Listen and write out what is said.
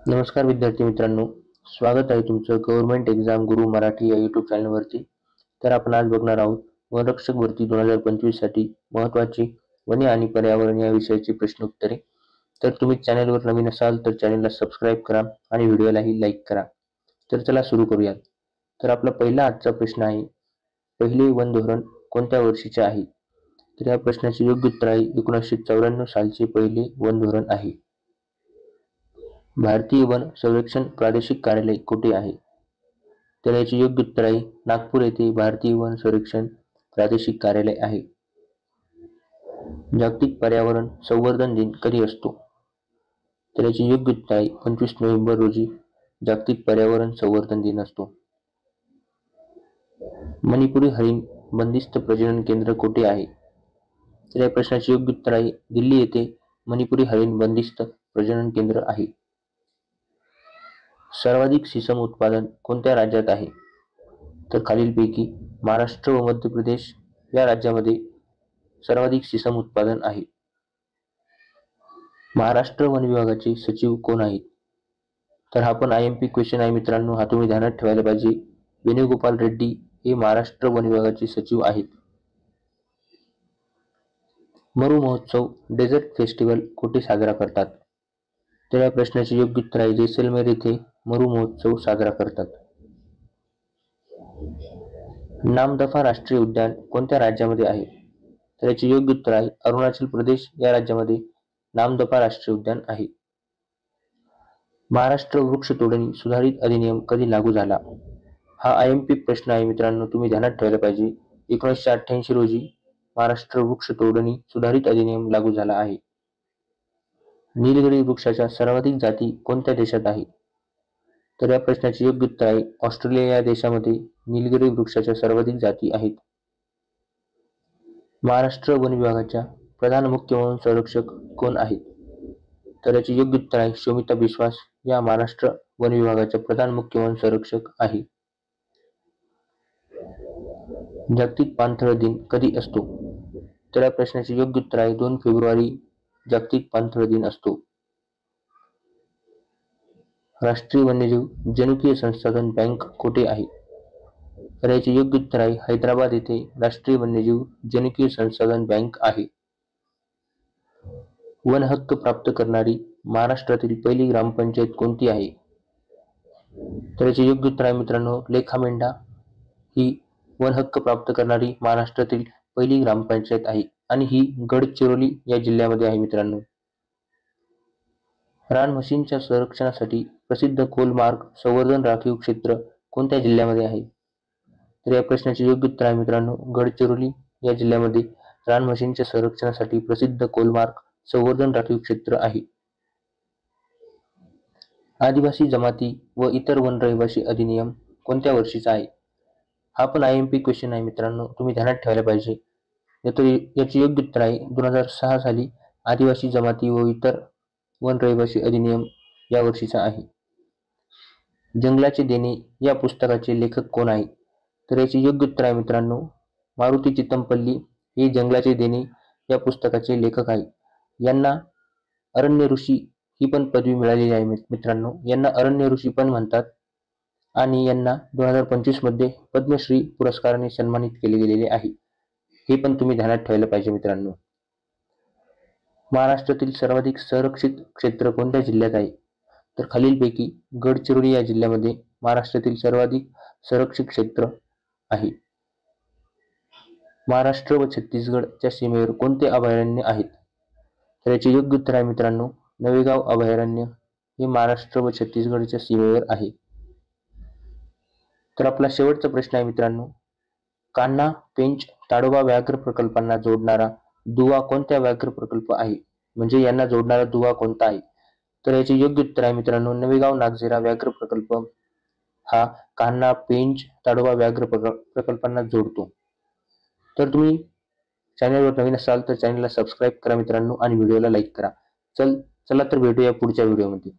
नमस्कार विद्यार्थी मित्रांनो, स्वागत आहे तुमचं गव्हर्नमेंट एक्झाम गुरु मराठी या यूट्यूब चॅनलवरती। तर आपण आज बघणार आहोत वनरक्षक भरती 2025 साठी महत्त्वाची वने आणि पर्यावरण या विषयाची प्रश्न उत्तरे। तर तुम्ही चॅनलवर नवीन असाल तर चॅनलला सबस्क्राईब करा आणि व्हिडिओलाही लाईक करा। तर चला सुरू करूयात। तर आपला पहिला आजचा प्रश्न आहे, पहिले वन धोरण कोणत्या वर्षीचे आहे? तर या प्रश्नाचे योग्य उत्तर आहे 1994 सालचे पहिले वन धोरण आहे। भारतीय वन संरक्षण प्रादेशिक कार्यालय कुठे आहे? तर याचे योग्य उत्तर आहे नागपूर येथे भारतीय वन संरक्षण प्रादेशिक कार्यालय आहे। जागतिक पर्यावरण संवर्धन दिन कधी असतो? तर याचे योग्य उत्तर आहे 25 नोव्हेंबर रोजी जागतिक पर्यावरण संवर्धन दिन असतो। मणिपुरी हरिण बंदिस्त प्रजनन केंद्र कुठे आहे? तर या प्रश्नाचे योग्य उत्तर आहे दिल्ली येथे मणिपुरी हरिण बंदिस्त प्रजनन केंद्र आहे। सर्वाधिक सीसम उत्पादन कोणत्या राज्यात आहे? तर खालीलपैकी महाराष्ट्र व मध्य प्रदेश या राज्यामध्ये सर्वाधिक सीसम उत्पादन आहे। महाराष्ट्र वन विभागाचे सचिव कोण आहेत? तर हा पण IMP क्वेश्चन आहे मित्रांनो, हा तुम्ही ध्यानात ठेवायला पाहिजे। वेणुगोपाल रेड्डी हे महाराष्ट्र वन विभागाचे सचिव आहेत। मरु महोत्सव डेझर्ट फेस्टिवल कुठे साजरा करतात? तर या प्रश्नाचे योग्य उत्तर आहे जैसलमेर येथे मरु महोत्सव साजरा करतात। नामदफा राष्ट्रीय उद्यान कोणत्या राज्यामध्ये आहे? तर याचे योग्य उत्तर आहे अरुणाचल प्रदेश या राज्यामध्ये नामदफा राष्ट्रीय उद्यान आहे। महाराष्ट्र वृक्ष तोडणी सुधारित अधिनियम कधी लागू झाला? हा IMP प्रश्न आहे मित्रांनो, तुम्ही ध्यानात ठेवायला पाहिजे। 1988 रोजी महाराष्ट्र वृक्ष तोडणी सुधारित अधिनियम लागू झाला आहे। नीलगिरी वृक्षाच्या सर्वाधिक जाती कोणत्या देशात आहे? तर या प्रश्नाचे योग्य उत्तर आहे ऑस्ट्रेलिया या देशामध्ये नीलगिरी वृक्षाच्या सर्वाधिक जाती आहेत। महाराष्ट्र वन विभागाच्या प्रधान मुख्य वन संरक्षक कोण आहेत? तर याचे योग्य उत्तर आहे शोमिता बिश्वास या महाराष्ट्र वन विभागाच्या प्रधान मुख्य वन संरक्षक आहे। जागतिक पाणथळ दिन कधी असतो? तर या प्रश्नाचे योग्य उत्तर आहे 2 फेब्रुवारी जागतिक पाणथळ दिन असतो। राष्ट्रीय वन्यजीव जनुकीय संसाधन बँक कुठे आहे? तर याचे योग्य उत्तर आहे हैदराबाद येथे राष्ट्रीय वन्यजीव जनुकीय संसाधन बँक आहे। वन हक्क प्राप्त करणारी महाराष्ट्रातील पहिली ग्रामपंचायत कोणती आहे? तर याचे योग्य उत्तर आहे मित्रांनो लेखामेंढा ही वन हक्क प्राप्त करणारी महाराष्ट्रातील पहिली ग्रामपंचायत आहे आणि ही गडचिरोली या जिल्ह्यामध्ये आहे मित्रांनो। रान म्हशींच्या संरक्षणासाठी प्रसिद्ध कोलमार्ग संवर्धन राखीव क्षेत्र कोणत्या जिल्ह्यामध्ये आहे? तर या प्रश्नाचे योग्य उत्तर आहे मित्रांनो गडचिरोली या जिल्ह्यामध्ये रान म्हशींच्या संरक्षणासाठी प्रसिद्ध कोलमार्ग संवर्धन राखीव क्षेत्र आहे। आदिवासी जमाती व इतर वन रहिवासी अधिनियम कोणत्या वर्षीचा आहे? हा पण IMP क्वेश्चन आहे मित्रांनो, तुम्ही ध्यानात ठेवायला पाहिजे। याचे योग्य उत्तर आहे 2006 साली आदिवासी जमाती व इतर वन रहिवासी अधिनियम या वर्षीचा आहे। जंगलाचे देणे या पुस्तकाचे लेखक कोण आहे? तर याचे योग्य उत्तर आहे मित्रांनो मारुती चितमपल्ली हे जंगलाचे देणे या पुस्तकाचे लेखक आहे। यांना अरण्य ऋषी ही पण पदवी मिळालेली आहे मित्रांनो, यांना अरण्य ऋषी पण म्हणतात आणि यांना 2025 मध्ये पद्मश्री पुरस्काराने सन्मानित केले गेलेले आहे। हे पण तुम्ही ध्यानात ठेवायला पाहिजे मित्रांनो। महाराष्ट्रातील सर्वाधिक संरक्षित क्षेत्र कोणत्या जिल्ह्यात आहे? तर खालीलपैकी गडचिरोली या जिल्ह्यामध्ये महाराष्ट्रातील सर्वाधिक संरक्षित क्षेत्र आहे। महाराष्ट्र व छत्तीसगडच्या सीमेवर कोणते अभयारण्य आहेत? तर याचे योग्य उत्तर आहे मित्रांनो नवेगाव अभयारण्य हे महाराष्ट्र व छत्तीसगडच्या सीमेवर आहे। तर आपला शेवटचा प्रश्न आहे मित्रांनो, कान्हा, पेंच, ताडोबा व्याघ्र प्रकल्पांना जोडणारा दुवा कोणत्या व्याघ्र प्रकल्प आहे? म्हणजे यांना जोडणारा दुवा कोणता आहे? तर याचे योग्य उत्तर आहे मित्रांनो नवेगाव नागझिरा व्याघ्र प्रकल्प हा कान्हा, पेंच, ताडोबा व्याघ्र प्रकल्पांना जोडतो। तर तुम्ही चॅनलवर नवीन असाल तर चॅनलला सबस्क्राईब करा मित्रांनो आणि व्हिडिओला लाईक करा। चला तर भेटूया पुढच्या व्हिडिओमध्ये।